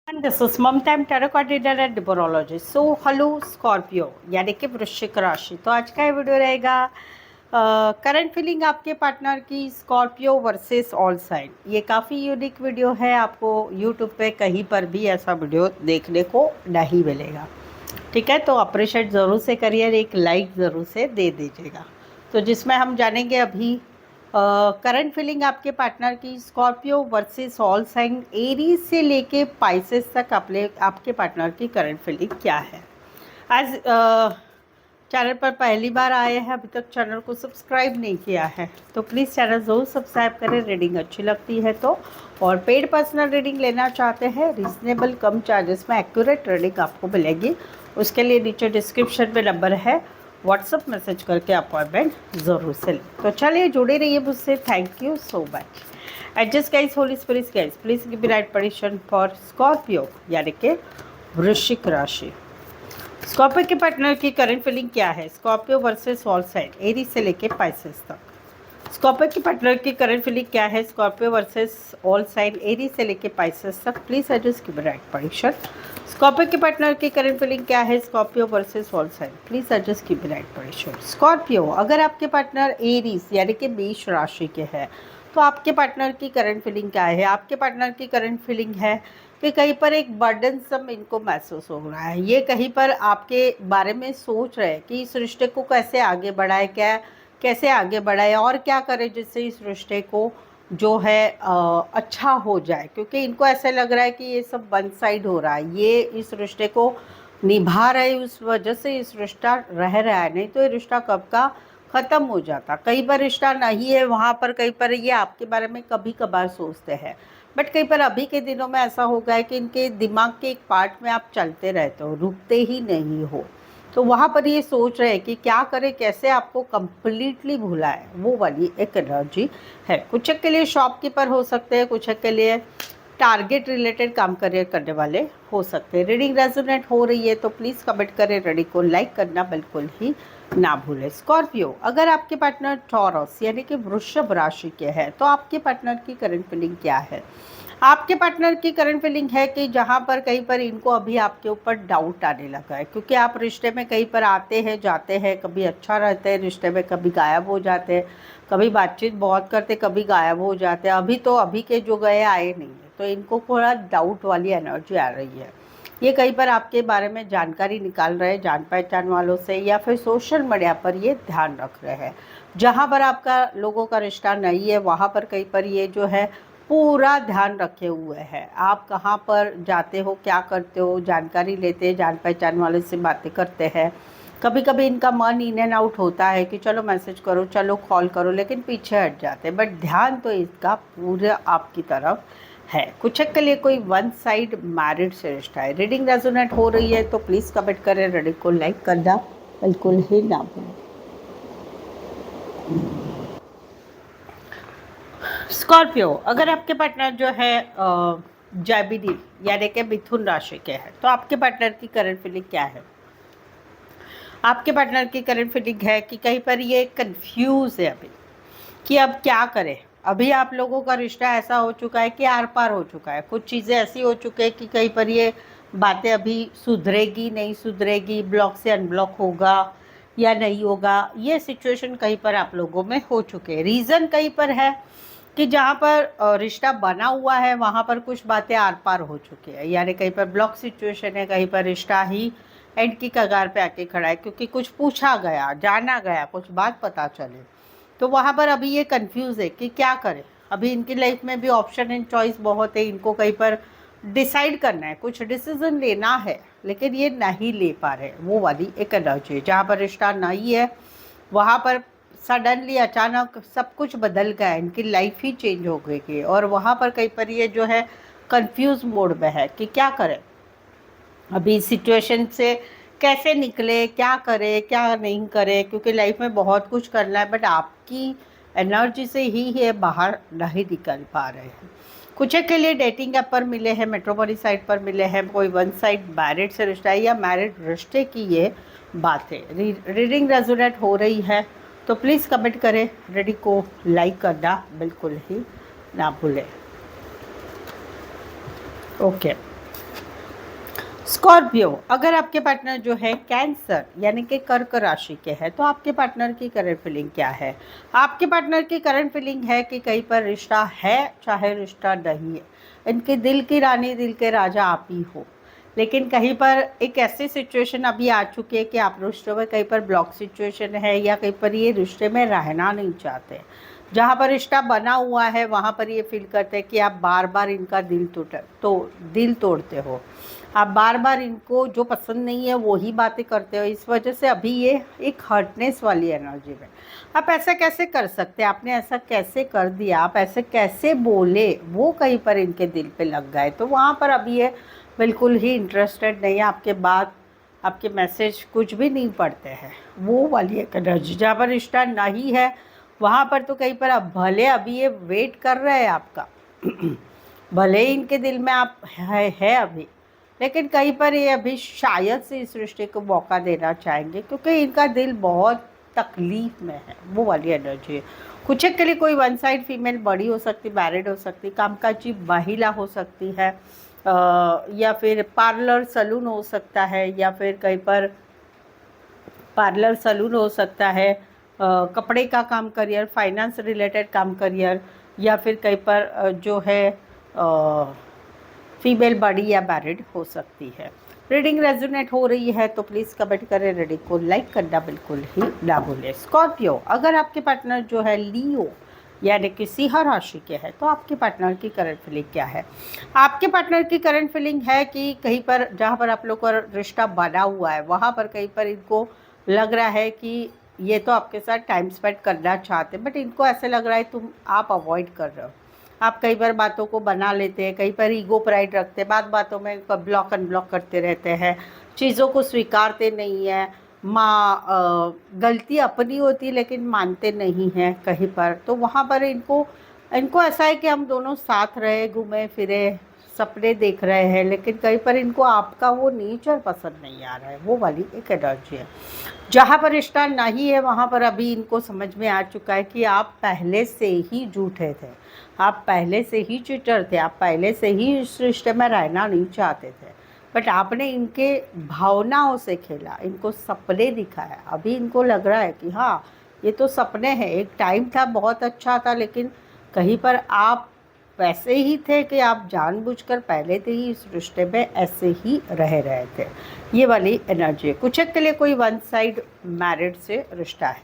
And this is Mamta, I'm tarot card reader and numerologist. So, hello Scorpio यानी कि वृश्चिक राशि। तो आज का ये वीडियो रहेगा करंट फीलिंग आपके पार्टनर की स्कॉर्पियो वर्सेस ऑल साइन। ये काफ़ी यूनिक वीडियो है, आपको यूट्यूब पे कहीं पर भी ऐसा वीडियो देखने को नहीं मिलेगा। ठीक है, तो अप्रिशिएट ज़रूर से करिए, एक लाइक ज़रूर से दे दीजिएगा। तो जिसमें हम जानेंगे अभी करंट फीलिंग आपके पार्टनर की Scorpio versus all sign Aries से लेके पाइसेस तक आपके पार्टनर की करंट फीलिंग क्या है। आज चैनल पर पहली बार आए हैं, अभी तक चैनल को सब्सक्राइब नहीं किया है तो प्लीज़ चैनल ज़रूर सब्सक्राइब करें। रीडिंग अच्छी लगती है तो, और पेड पर्सनल रीडिंग लेना चाहते हैं रीजनेबल कम चार्जेस में एक्यूरेट रीडिंग आपको मिलेगी। उसके लिए नीचे डिस्क्रिप्शन में नंबर है, व्हाट्सअप मैसेज करके अपॉइंटमेंट ज़रूर से लें। तो चलिए जुड़े रहिए मुझसे। Thank you so much. Adjust guys, holy spirits guys, please give me right permission for Scorpio यानी कि वृश्चिक राशि। स्कॉर्पियो के पार्टनर की करंट फीलिंग क्या है? Scorpio versus all sign Aries से लेके पाइसेस तक। स्कॉर्पियो के पार्टनर की करंट फीलिंग क्या है? Scorpio versus all sign Aries से लेके पाइसेस तक। Please adjust give me right permission. Scorpio के पार्टनर की करंट फीलिंग क्या है? Scorpio versus all sign, please adjust keep right permission. Scorpio, अगर आपके पार्टनर एरीज यानी कि मेष राशि के हैं तो आपके पार्टनर की करंट फीलिंग क्या है? आपके पार्टनर की करंट फीलिंग है कि कहीं पर एक बर्डनसम इनको महसूस हो रहा है। ये कहीं पर आपके बारे में सोच रहे हैं कि इस रिश्ते को कैसे आगे बढ़ाए, कैसे आगे बढ़ाए और क्या करें जिससे इस रिश्ते को जो है अच्छा हो जाए, क्योंकि इनको ऐसा लग रहा है कि ये सब वन साइड हो रहा है। ये इस रिश्ते को निभा रहे, उस वजह से इस रिश्ता रह रहा है, नहीं तो ये रिश्ता कब का ख़त्म हो जाता। कई बार रिश्ता नहीं है वहाँ पर, कई बार ये आपके बारे में कभी कभार सोचते हैं, बट कई बार अभी के दिनों में ऐसा हो गया है कि इनके दिमाग के एक पार्ट में आप चलते रहते हो, रुकते ही नहीं हो। तो वहाँ पर ये सोच रहे हैं कि क्या करें, कैसे आपको कंप्लीटली भुलाए, वो वाली एक एनर्जी है। कुछ के लिए शॉपकीपर हो सकते हैं, कुछ के लिए टारगेट रिलेटेड काम करने वाले हो सकते हैं। रीडिंग रेजोनेट हो रही है तो प्लीज़ कमेंट करें, रीडिंग को लाइक करना बिल्कुल ही ना भूलें। स्कॉर्पियो, अगर आपके पार्टनर टॉरस यानी कि वृषभ राशि के हैं तो आपके पार्टनर की करंट फीलिंग क्या है? आपके पार्टनर की करंट फीलिंग है कि जहाँ पर कहीं पर इनको अभी आपके ऊपर डाउट आने लगा है, क्योंकि आप रिश्ते में कहीं पर आते हैं जाते हैं, कभी अच्छा रहते हैं रिश्ते में, कभी गायब हो जाते हैं, कभी बातचीत बहुत करते, कभी गायब हो जाते हैं। अभी के जो गए आए नहीं है, तो इनको थोड़ा डाउट वाली एनर्जी आ रही है। ये कहीं पर आपके बारे में जानकारी निकाल रहे हैं जान पहचान वालों से, या फिर सोशल मीडिया पर ये ध्यान रख रहे हैं। जहाँ पर आपका लोगों का रिश्ता नहीं है वहाँ पर कहीं पर ये जो है पूरा ध्यान रखे हुए हैं। आप कहाँ पर जाते हो, क्या करते हो, जानकारी लेते हैं, जान पहचान वाले से बातें करते हैं। कभी कभी इनका मन इन एंड आउट होता है कि चलो मैसेज करो, चलो कॉल करो, लेकिन पीछे हट जाते हैं, बट ध्यान तो इसका पूरा आपकी तरफ है। कुछ के लिए कोई वन साइड मैरिड से रिश्ता है। रीडिंग रेजोनेट हो रही है तो प्लीज़ कमेंट करें, रीडिंग को लाइक करना बिल्कुल ही ना भूलें। स्कॉर्पियो, अगर आपके पार्टनर जो है जेमिनी यानी कि मिथुन राशि के हैं तो आपके पार्टनर की करंट फीलिंग क्या है? आपके पार्टनर की करंट फीलिंग है कि कहीं पर ये कंफ्यूज है अभी कि अब क्या करें। अभी आप लोगों का रिश्ता ऐसा हो चुका है कि आर पार हो चुका है, कुछ चीज़ें ऐसी हो चुकी है कि कहीं पर ये बातें अभी सुधरेगी नहीं सुधरेगी, ब्लॉक से अनब्लॉक होगा या नहीं होगा, ये सिचुएशन कहीं पर आप लोगों में हो चुके हैं। रीज़न कहीं पर है कि जहाँ पर रिश्ता बना हुआ है वहाँ पर कुछ बातें आर पार हो चुकी है, यानी कहीं पर ब्लॉक सिचुएशन है, कहीं पर रिश्ता ही एंड की कगार पे आके खड़ा है, क्योंकि कुछ पूछा गया, जाना गया, कुछ बात पता चले, तो वहाँ पर अभी ये कंफ्यूज है कि क्या करें। अभी इनकी लाइफ में भी ऑप्शन एंड चॉइस बहुत है, इनको कहीं पर डिसाइड करना है, कुछ डिसीजन लेना है, लेकिन ये नहीं ले पा रहे। वो वाली एक एनर्जी है जहाँ पर रिश्ता नहीं है वहाँ पर सडनली अचानक सब कुछ बदल गया, इनकी लाइफ ही चेंज हो गई और वहाँ पर कहीं पर ये जो है कंफ्यूज मोड में है कि क्या करें, अभी सिचुएशन से कैसे निकले, क्या करे क्या नहीं करे, क्योंकि लाइफ में बहुत कुछ करना है, बट आपकी एनर्जी से ही ये बाहर नहीं निकल पा रहे हैं। कुछ के लिए डेटिंग ऐप पर मिले हैं, मेट्रोपोली साइट पर मिले हैं, कोई वन साइड मैरिड से रिश्ता है या मैरिड रिश्ते की ये बात है। रीडिंग रेजोनेट हो रही है तो प्लीज़ कमेंट करें, रीडिंग को लाइक करना बिल्कुल ही ना भूलें। ओके। स्कॉर्पियो, अगर आपके पार्टनर जो है कैंसर यानी कि कर्क राशि के हैं तो आपके पार्टनर की करंट फीलिंग क्या है? आपके पार्टनर की करंट फीलिंग है कि कहीं पर रिश्ता है चाहे रिश्ता नहीं है। इनके दिल की रानी दिल के राजा आप ही हो, लेकिन कहीं पर एक ऐसी सिचुएशन अभी आ चुकी है कि आप रिश्तों में कहीं पर ब्लॉक सिचुएशन है या कहीं पर ये रिश्ते में रहना नहीं चाहते। जहाँ पर रिश्ता बना हुआ है वहाँ पर ये फील करते हैं कि आप बार बार इनका दिल तोड़ते हो। आप बार बार इनको जो पसंद नहीं है वही बातें करते हो। इस वजह से अभी ये एक हर्टनेस वाली एनर्जी में। आप ऐसा कैसे कर सकते हैं? आपने ऐसा कैसे कर दिया? आप ऐसे कैसे बोले? वो कहीं पर इनके दिल पे लग गए तो वहाँ पर अभी ये बिल्कुल ही इंटरेस्टेड नहीं है आपके बात, आपके मैसेज कुछ भी नहीं पढ़ते हैं। वो वाली एक एनर्जी जहाँ पर रिश्ता नहीं है वहाँ पर तो कहीं पर अब भले अभी ये वेट कर रहे हैं आपका भले ही इनके दिल में आप है अभी, लेकिन कहीं पर ये अभी शायद से इस रिश्ते को मौका देना चाहेंगे क्योंकि इनका दिल बहुत तकलीफ में है। वो वाली एनर्जी है। कुछ एक के लिए कोई वन साइड फीमेल बड़ी हो सकती, मैरिड हो सकती, कामकाजी महिला हो सकती है, या फिर पार्लर सलून हो सकता है, या फिर कहीं पर पार्लर सलून हो सकता है, कपड़े का काम करियर, फाइनेंस रिलेटेड काम करियर, या फिर कहीं पर जो है फीमेल बड़ी या मैरिड हो सकती है। रीडिंग रेजोनेट हो रही है तो प्लीज़ कमेंट करें, रीडिंग को लाइक करना बिल्कुल ही ना भूलें। स्कॉर्पियो, अगर आपके पार्टनर जो है लियो यानी कि सिंह राशि के हैं तो आपके पार्टनर की करंट फीलिंग क्या है? आपके पार्टनर की करंट फीलिंग है कि कहीं पर जहाँ पर आप लोग का रिश्ता बना हुआ है वहाँ पर कहीं पर इनको लग रहा है कि ये तो आपके साथ टाइम स्पेंड करना चाहते हैं, बट इनको ऐसे लग रहा है आप अवॉइड कर रहे हो। आप कई बार बातों को बना लेते हैं, कई बार ईगो प्राइड रखते हैं, बातों में ब्लॉक अनब्लॉक करते रहते हैं, चीज़ों को स्वीकारते नहीं हैं। गलती अपनी होती है लेकिन मानते नहीं हैं कहीं पर। तो वहाँ पर इनको इनको ऐसा है कि हम दोनों साथ रहे, घूमे फिरे, सपने देख रहे हैं, लेकिन कहीं पर इनको आपका वो नेचर पसंद नहीं आ रहा है। वो वाली एक एनर्जी है। जहाँ पर रिश्ता नहीं है वहाँ पर अभी इनको समझ में आ चुका है कि आप पहले से ही झूठे थे, आप पहले से ही चीटर थे, आप पहले से ही इस रिश्ते में रहना नहीं चाहते थे, बट आपने इनके भावनाओं से खेला, इनको सपने दिखाया। अभी इनको लग रहा है कि हाँ ये तो सपने हैं, एक टाइम था बहुत अच्छा था, लेकिन कहीं पर आप वैसे ही थे कि आप जानबूझकर पहले से ही इस रिश्ते में ऐसे ही रह रहे थे। ये वाली एनर्जी है। कुछ एक के लिए कोई वन साइड मैरिड से रिश्ता है।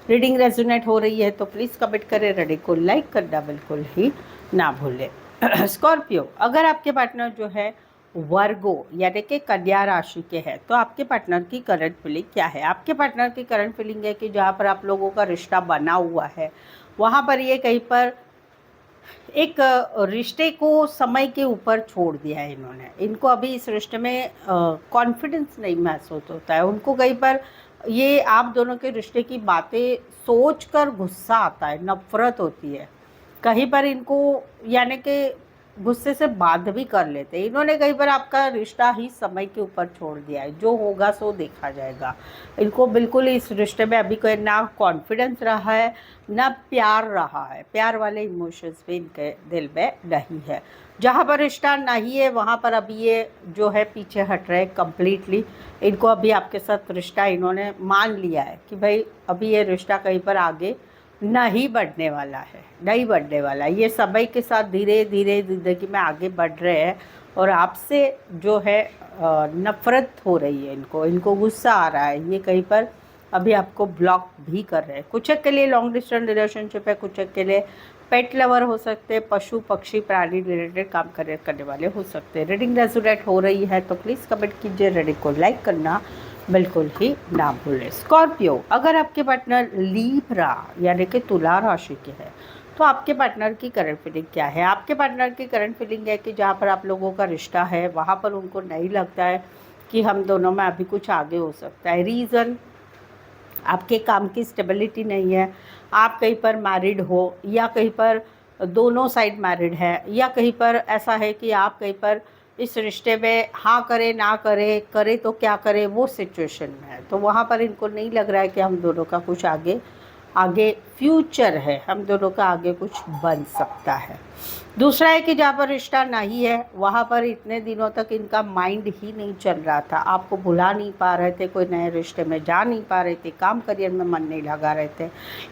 रीडिंग रेजोनेट हो रही है तो प्लीज़ कमेंट करें, रीडिंग को लाइक करना बिल्कुल ही ना भूलें। स्कॉर्पियो, अगर आपके पार्टनर जो है वर्गो यानी कि कन्या राशि के हैं तो आपके पार्टनर की करंट फीलिंग क्या है? आपके पार्टनर की करंट फीलिंग है कि जहाँ पर आप लोगों का रिश्ता बना हुआ है वहाँ पर ये कहीं पर एक रिश्ते को समय के ऊपर छोड़ दिया है इन्होंने। इनको अभी इस रिश्ते में कॉन्फिडेंस नहीं महसूस होता है। उनको कहीं पर ये आप दोनों के रिश्ते की बातें सोचकर गुस्सा आता है, नफ़रत होती है। कहीं पर इनको यानी कि गुस्से से बात भी कर लेते हैं। इन्होंने कहीं पर आपका रिश्ता ही समय के ऊपर छोड़ दिया है, जो होगा सो देखा जाएगा। इनको बिल्कुल इस रिश्ते में अभी कोई ना कॉन्फिडेंस रहा है ना प्यार रहा है। प्यार वाले इमोशंस भी इनके दिल में नहीं है। जहाँ पर रिश्ता नहीं है वहाँ पर अभी ये जो है पीछे हट रहे हैं कम्प्लीटली। इनको अभी आपके साथ रिश्ता इन्होंने मान लिया है कि भाई अभी ये रिश्ता कहीं पर आगे नहीं बढ़ने वाला है, नहीं बढ़ने वाला है। ये समय के साथ धीरे धीरे ज़िंदगी में आगे बढ़ रहे हैं और आपसे जो है नफ़रत हो रही है। इनको गुस्सा आ रहा है। ये कहीं पर अभी आपको ब्लॉक भी कर रहे हैं। कुछ एक के लिए लॉन्ग डिस्टेंस रिलेशनशिप है, कुछ एक के लिए पेट लवर हो सकते हैं, पशु पक्षी प्राणी रिलेटेड काम करने वाले हो सकते हैं। रीडिंग रेजोनेट हो रही है तो प्लीज़ कमेंट कीजिए, रीडिंग को लाइक करना बिल्कुल ही ना भूलें। स्कॉर्पियो, अगर आपके पार्टनर लीब्रा यानी कि तुला राशि के हैं तो आपके पार्टनर की करंट फीलिंग क्या है? आपके पार्टनर की करंट फीलिंग है कि जहाँ पर आप लोगों का रिश्ता है वहाँ पर उनको नहीं लगता है कि हम दोनों में अभी कुछ आगे हो सकता है। रीज़न आपके काम की स्टेबिलिटी नहीं है। आप कहीं पर मैरिड हो या कहीं पर दोनों साइड मैरिड है, या कहीं पर ऐसा है कि आप कहीं पर इस रिश्ते में हाँ करे ना करे, करे तो क्या करे, वो सिचुएशन में है। तो वहाँ पर इनको नहीं लग रहा है कि हम दोनों का कुछ आगे फ्यूचर है, हम दोनों का आगे कुछ बन सकता है। दूसरा है कि जहाँ पर रिश्ता नहीं है वहाँ पर इतने दिनों तक इनका माइंड ही नहीं चल रहा था, आपको भुला नहीं पा रहे थे, कोई नए रिश्ते में जा नहीं पा रहे थे, काम करियर में मन नहीं लगा रहे थे,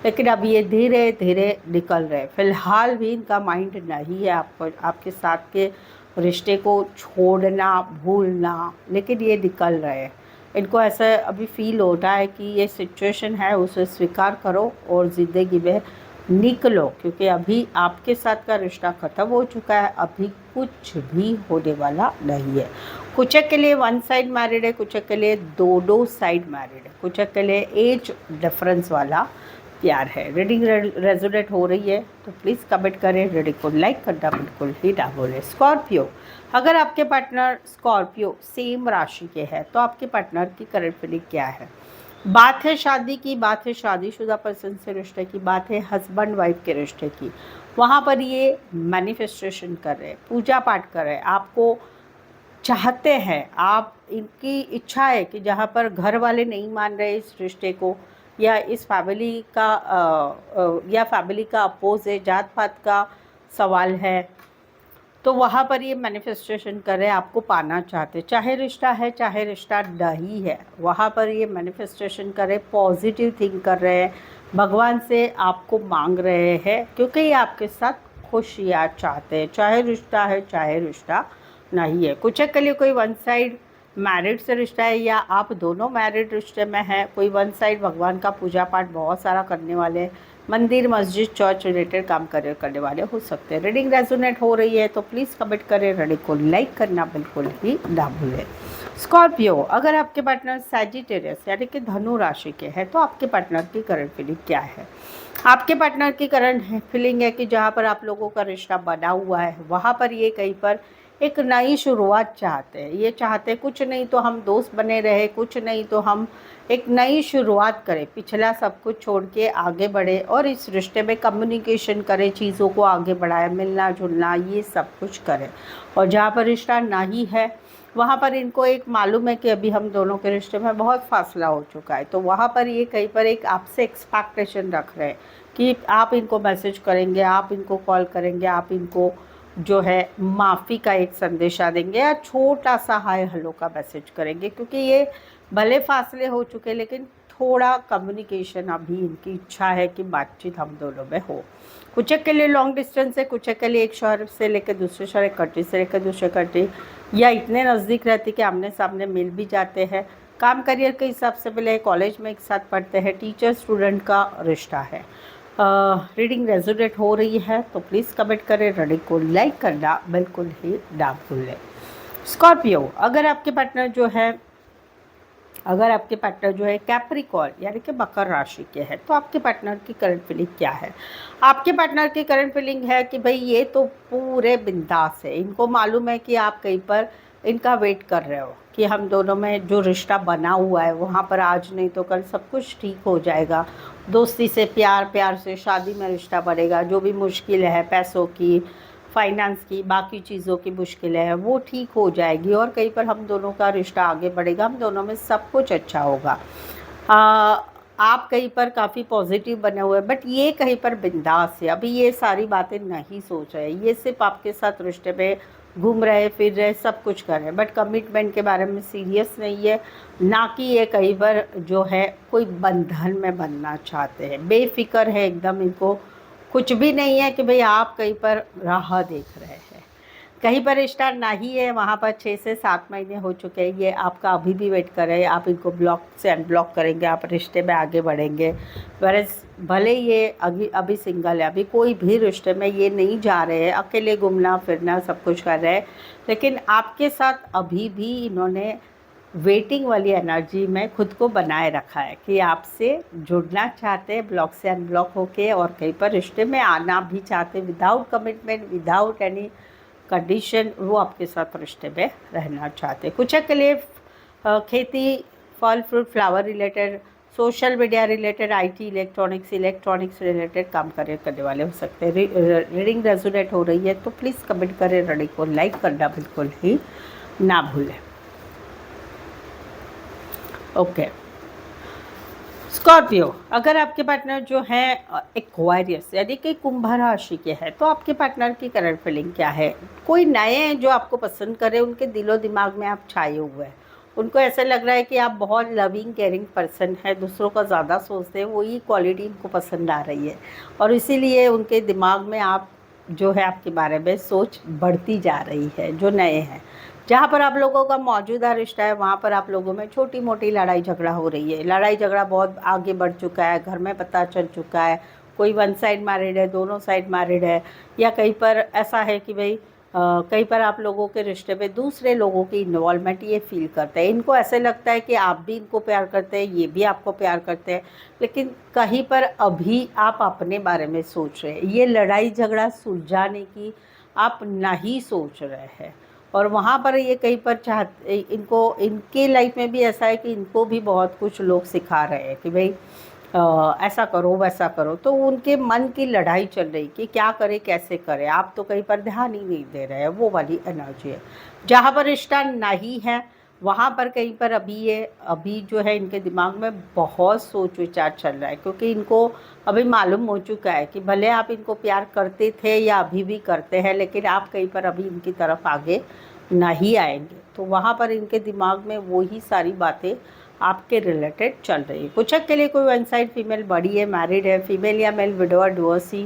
लेकिन अब ये धीरे धीरे निकल रहे। फिलहाल भी इनका माइंड नहीं है आपको आपके साथ के रिश्ते को छोड़ना भूलना, लेकिन ये निकल रहे हैं। इनको ऐसा अभी फील हो रहा है कि ये सिचुएशन है, उसे स्वीकार करो और ज़िंदगी में निकलो, क्योंकि अभी आपके साथ का रिश्ता ख़त्म हो चुका है, अभी कुछ भी होने वाला नहीं है। कुछ के लिए वन साइड मैरिड है, कुछ के लिए दो साइड मैरिड है, कुछ के लिए एज डिफरेंस वाला प्यार है। रीडिंग रेजोनेट हो रही है तो प्लीज़ कमेंट करें, रीडिंग को लाइक करना बिल्कुल ही ना भूलें। स्कॉर्पियो, अगर आपके पार्टनर स्कॉर्पियो सेम राशि के हैं तो आपके पार्टनर की करंट फीलिंग क्या है? बात है शादी की, बात है शादीशुदा पर्सन से रिश्ते की, बात है हस्बैंड वाइफ के रिश्ते की। वहाँ पर ये मैनिफेस्टेशन कर रहे हैं, पूजा पाठ कर रहे हैं, आपको चाहते हैं, आप इनकी इच्छा है कि जहाँ पर घर वाले नहीं मान रहे इस रिश्ते को, या इस फैमिली का या फैमिली का अपोज है, जात पात का सवाल है, तो वहाँ पर ये मैनिफेस्टेशन कर रहे हैं, आपको पाना चाहते, चाहे रिश्ता है चाहे रिश्ता नहीं है, वहाँ पर ये मैनिफेस्टेशन कर रहे, पॉजिटिव थिंक कर रहे हैं, भगवान से आपको मांग रहे हैं, क्योंकि ये आपके साथ खुशियाँ चाहते हैं, चाहे रिश्ता है चाहे रिश्ता नहीं है। कुछ के लिए कोई वन साइड मैरिड से रिश्ता है, या आप दोनों मैरिड रिश्ते में हैं, कोई वन साइड भगवान का पूजा पाठ बहुत सारा करने वाले, मंदिर मस्जिद चर्च रिलेटेड काम करने वाले हो सकते हैं। रीडिंग रेजोनेट हो रही है तो प्लीज़ कमेंट करें, रीडिंग को लाइक करना बिल्कुल ही ना भूलें। स्कॉर्पियो, अगर आपके पार्टनर सैजिटेरियस यानी कि धनु राशि के हैं तो आपके पार्टनर की करंट फीलिंग क्या है? आपके पार्टनर की करंट फीलिंग है कि जहाँ पर आप लोगों का रिश्ता बना हुआ है वहाँ पर ये कहीं पर एक नई शुरुआत चाहते हैं। ये चाहते हैं कुछ नहीं तो हम दोस्त बने रहे, कुछ नहीं तो हम एक नई शुरुआत करें, पिछला सब कुछ छोड़ के आगे बढ़े और इस रिश्ते में कम्युनिकेशन करें, चीज़ों को आगे बढ़ाएं, मिलना जुलना ये सब कुछ करें। और जहाँ पर रिश्ता नहीं है वहाँ पर इनको एक मालूम है कि अभी हम दोनों के रिश्ते में बहुत फासला हो चुका है, तो वहाँ पर ये कहीं पर एक आपसे एक्सपेक्टेशन रख रहे हैं कि आप इनको मैसेज करेंगे, आप इनको कॉल करेंगे, आप इनको जो है माफ़ी का एक संदेशा देंगे या छोटा सा हाय हेलो का मैसेज करेंगे, क्योंकि ये भले फासले हो चुके लेकिन थोड़ा कम्युनिकेशन अभी इनकी इच्छा है कि बातचीत हम दोनों में हो। कुछ के लिए लॉन्ग डिस्टेंस है, कुछ के लिए एक शहर से लेकर दूसरे शहर, एक कंट्री से लेकर दूसरे कंट्री, या इतने नज़दीक रहते कि आमने सामने मिल भी जाते हैं। काम करियर के हिसाब से मिले, कॉलेज में एक साथ पढ़ते हैं, टीचर स्टूडेंट का रिश्ता है। रीडिंग रेजोनेट हो रही है तो प्लीज़ कमेंट करें, रीडिंग को लाइक करना बिल्कुल ही ना भूलें। स्कॉर्पियो, अगर आपके पार्टनर जो है कैप्रिकॉर्न यानी कि मकर राशि के हैं तो आपके पार्टनर की करंट फीलिंग क्या है? आपके पार्टनर की करंट फीलिंग है कि भाई ये तो पूरे बिंदास है, इनको मालूम है कि आप कहीं पर इनका वेट कर रहे हो कि हम दोनों में जो रिश्ता बना हुआ है वहाँ पर आज नहीं तो कल सब कुछ ठीक हो जाएगा, दोस्ती से प्यार, प्यार से शादी में रिश्ता बनेगा, जो भी मुश्किल है पैसों की, फाइनेंस की, बाकी चीज़ों की मुश्किलें हैं वो ठीक हो जाएगी और कहीं पर हम दोनों का रिश्ता आगे बढ़ेगा, हम दोनों में सब कुछ अच्छा होगा। आप कहीं पर काफ़ी पॉजिटिव बने हुए हैं, बट ये कहीं पर बिंदास है, अभी ये सारी बातें नहीं सोच रहे, ये सिर्फ आपके साथ रिश्ते में घूम रहे फिर रहे, सब कुछ कर रहे हैं, बट कमिटमेंट के बारे में सीरियस नहीं है, ना कि ये कहीं पर जो है कोई बंधन में बनना चाहते हैं, बेफिक्र है एकदम, इनको कुछ भी नहीं है कि भाई आप कहीं पर राह देख रहे हैं, कहीं पर रिश्ता नहीं है, वहाँ पर 6 से 7 महीने हो चुके हैं, ये आपका अभी भी वेट कर रहे हैं, आप इनको ब्लॉक से अनब्लॉक करेंगे, आप रिश्ते में आगे बढ़ेंगे। वेरएज़ भले ये अभी सिंगल है, अभी कोई भी रिश्ते में ये नहीं जा रहे हैं, अकेले घूमना फिरना सब कुछ कर रहे हैं, लेकिन आपके साथ अभी भी इन्होंने वेटिंग वाली एनर्जी में खुद को बनाए रखा है कि आपसे जुड़ना चाहते हैं ब्लॉक से अनब्लॉक होके, और कहीं पर रिश्ते में आना भी चाहते हैं without commitment, without any condition, वो आपके साथ रिश्ते में रहना चाहते हैं। कुछ के लिए खेती, फल fruit flower related, social media related, IT, electronics related काम करने वाले हो सकते हैं। रीडिंग रेजोनेट हो रही है तो प्लीज़ कमेंट करें, रीडिंग को लाइक करना बिल्कुल ही ना भूलें। ओके, स्कॉर्पियो, अगर आपके पार्टनर जो है एक्वायरियस यानी कि कुंभ राशि के हैं, तो आपके पार्टनर की करंट फीलिंग क्या है? कोई नए हैं जो आपको पसंद करे, उनके दिलो दिमाग में आप छाए हुए हैं। उनको ऐसा लग रहा है कि आप बहुत लविंग केयरिंग पर्सन है, दूसरों का ज़्यादा सोचते हैं, वही क्वालिटी उनको पसंद आ रही है और इसीलिए उनके दिमाग में आप जो है आपके बारे में सोच बढ़ती जा रही है। जो नए हैं, जहाँ पर आप लोगों का मौजूदा रिश्ता है, वहाँ पर आप लोगों में छोटी मोटी लड़ाई झगड़ा हो रही है। लड़ाई झगड़ा बहुत आगे बढ़ चुका है, घर में पता चल चुका है। कोई वन साइड मैरिड है, दोनों साइड मैरिड है, या कहीं पर ऐसा है कि भाई कहीं पर आप लोगों के रिश्ते में दूसरे लोगों की इन्वॉल्वमेंट ये फील करते हैं। इनको ऐसे लगता है कि आप भी इनको प्यार करते हैं, ये भी आपको प्यार करते हैं, लेकिन कहीं पर अभी आप अपने बारे में सोच रहे हैं। ये लड़ाई झगड़ा सुलझाने की आप नहीं सोच रहे हैं और वहाँ पर ये कहीं पर इनको इनके लाइफ में भी ऐसा है कि इनको भी बहुत कुछ लोग सिखा रहे हैं कि भाई ऐसा करो वैसा करो, तो उनके मन की लड़ाई चल रही कि क्या करें कैसे करें। आप तो कहीं पर ध्यान ही नहीं दे रहे हैं, वो वाली एनर्जी है। जहाँ पर रिश्ता नहीं है, वहाँ पर कहीं पर अभी जो है इनके दिमाग में बहुत सोच विचार चल रहा है, क्योंकि इनको अभी मालूम हो चुका है कि भले आप इनको प्यार करते थे या अभी भी करते हैं, लेकिन आप कहीं पर अभी इनकी तरफ आगे नहीं आएंगे। तो वहाँ पर इनके दिमाग में वही सारी बातें आपके रिलेटेड चल रही है। कुछ के लिए कोई वन साइड फीमेल बड़ी है, मैरिड है, फीमेल या male, widower, divorcee,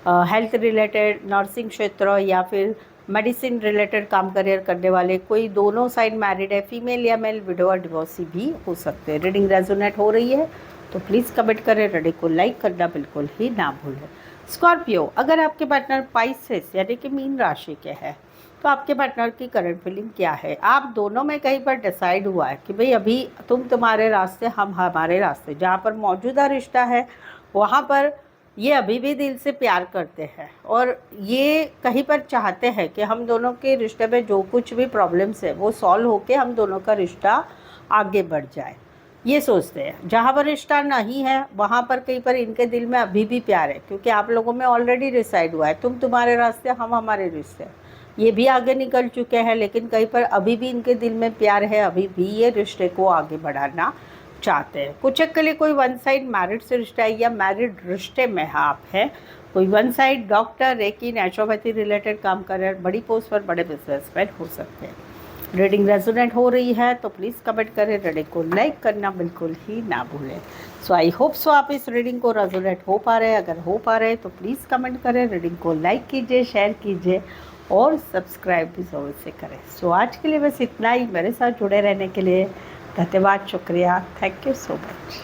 health related, nursing क्षेत्र या फिर मेडिसिन रिलेटेड काम करियर करने वाले, कोई दोनों साइड मैरिड है, फीमेल या मेल, विडोअर, डिवोर्सी भी हो सकते हैं। रीडिंग रेजोनेट हो रही है तो प्लीज़ कमेंट करें, रीडिंग को लाइक करना बिल्कुल ही ना भूलें। स्कॉर्पियो, अगर आपके पार्टनर पाइसेस यानी कि मीन राशि के हैं, तो आपके पार्टनर की करंट फीलिंग क्या है? आप दोनों में कहीं पर डिसाइड हुआ है कि भाई अभी तुम तुम्हारे रास्ते, हम हमारे रास्ते। जहाँ पर मौजूदा रिश्ता है वहाँ पर ये अभी भी दिल से प्यार करते हैं और ये कहीं पर चाहते हैं कि हम दोनों के रिश्ते में जो कुछ भी प्रॉब्लम्स है वो सॉल्व होके हम दोनों का रिश्ता आगे बढ़ जाए, ये सोचते हैं। जहाँ पर रिश्ता नहीं है वहाँ पर कहीं पर इनके दिल में अभी भी प्यार है, क्योंकि आप लोगों में ऑलरेडी डिसाइड हुआ है, तुम तुम्हारे रास्ते, हम हमारे रिश्ते। ये भी आगे निकल चुके हैं, लेकिन कहीं पर अभी भी इनके दिल में प्यार है, अभी भी ये रिश्ते को आगे बढ़ाना चाहते हैं। कुछ के लिए कोई वन साइड मैरिड से रिश्ता है या मैरिड रिश्ते में आप हैं। कोई one side doctor, reiki, naturopathy related काम कर रहे हैं, बड़ी पोस्ट पर बड़े बिजनेसमैन हो सकते हैं। रीडिंग रेजोनेट हो रही है तो प्लीज़ कमेंट करें, रीडिंग को लाइक करना बिल्कुल ही ना भूलें। सो आई होप सो आप इस रीडिंग को रेजोनेट हो पा रहे हैं। अगर हो पा रहे हैं तो प्लीज़ कमेंट करें, रीडिंग को लाइक कीजिए, शेयर कीजिए और सब्सक्राइब भी ज़रूर से करें। सो आज के लिए बस इतना ही। मेरे साथ जुड़े रहने के लिए धन्यवाद, शुक्रिया, थैंक यू सो मच।